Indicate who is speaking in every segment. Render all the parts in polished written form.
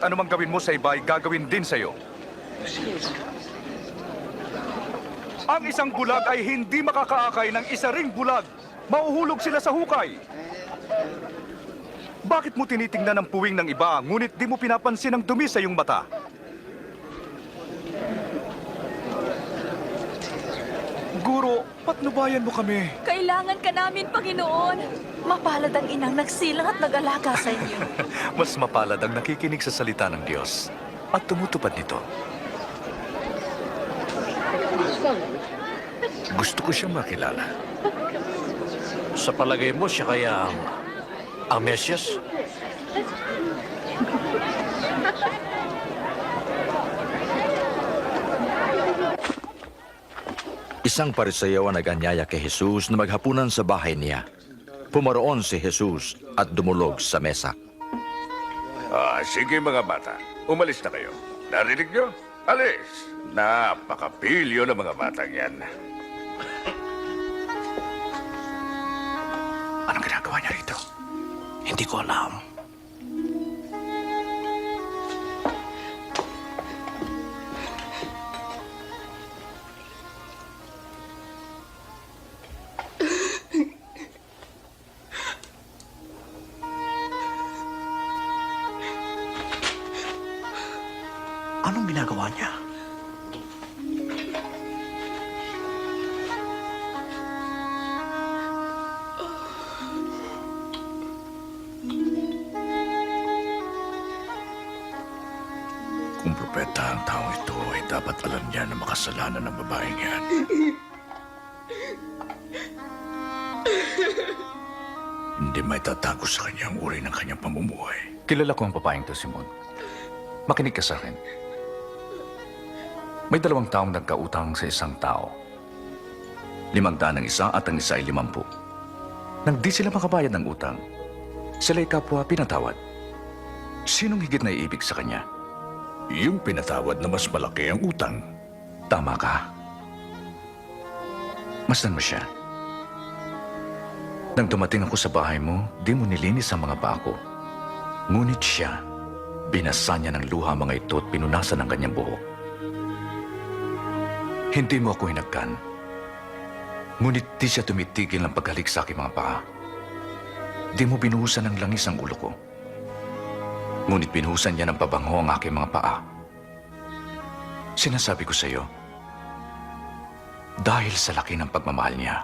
Speaker 1: anumang gawin mo sa iba ay gagawin din sa'yo. Ang isang bulag ay hindi makakaakay ng isa ring bulag. Mauhulog sila sa hukay. Bakit mo tinitingnan ang puwing ng iba, ngunit di mo pinapansin ang dumi sa iyong mata? Guro, patnubayan mo kami.
Speaker 2: Kailangan ka namin, Panginoon. Mapalad ang inang nagsilang at nag-alaga sa inyo.
Speaker 1: Mas mapalad ang nakikinig sa salita ng Diyos at tumutupad nito. Gusto ko siyang makilala.
Speaker 3: Sa palagay mo, siya kaya ang Mesyas?
Speaker 4: Isang Pariseo ang nag-anyaya kay Jesus na maghapunan sa bahay niya. Pumaroon si Jesus at dumulog sa mesa.
Speaker 5: Sige mga bata, umalis na kayo. Narinig nyo? Alis! Napakapilyo ng mga batang yan.
Speaker 1: Anong ginagawa niya rito?
Speaker 3: Hindi ko alam. Anong ginagawa niya?
Speaker 5: Kung propeta ang tao ito, ay dapat alam niya na makasalanan ng babaeng yan. Hindi may tatago sa kanya ang uri ng kanyang pamumuhay.
Speaker 1: Kilala ko ang babaeng to, Simon. Makinig ka sa akin. May 2 taong nagkautang sa isang tao. 500 ang isa at ang isa ay 50. Nang di sila makabayad ng utang, sila'y kapwa pinatawad. Sinong higit na iibig sa kanya?
Speaker 5: Yung pinatawad na mas malaki ang utang.
Speaker 1: Tama ka. Masdan mo siya. Nang dumating ako sa bahay mo, di mo nilinis ang mga paa ko. Ngunit siya, binasa niya ng luha mga ito at pinunasan ang kanyang buhok. Hindi mo ako hinagkan. Ngunit di siya tumitigil ng paghalik sa aking mga paa. Di mo binuhusan ng langis ang ulo ko. Ngunit binuhusan niya ng pabango ang aking mga paa. Sinasabi ko sa iyo, dahil sa laki ng pagmamahal niya,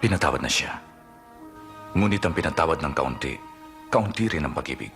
Speaker 1: pinatawad na siya. Ngunit ang pinatawad ng kaunti, kaunti rin ang pag-ibig.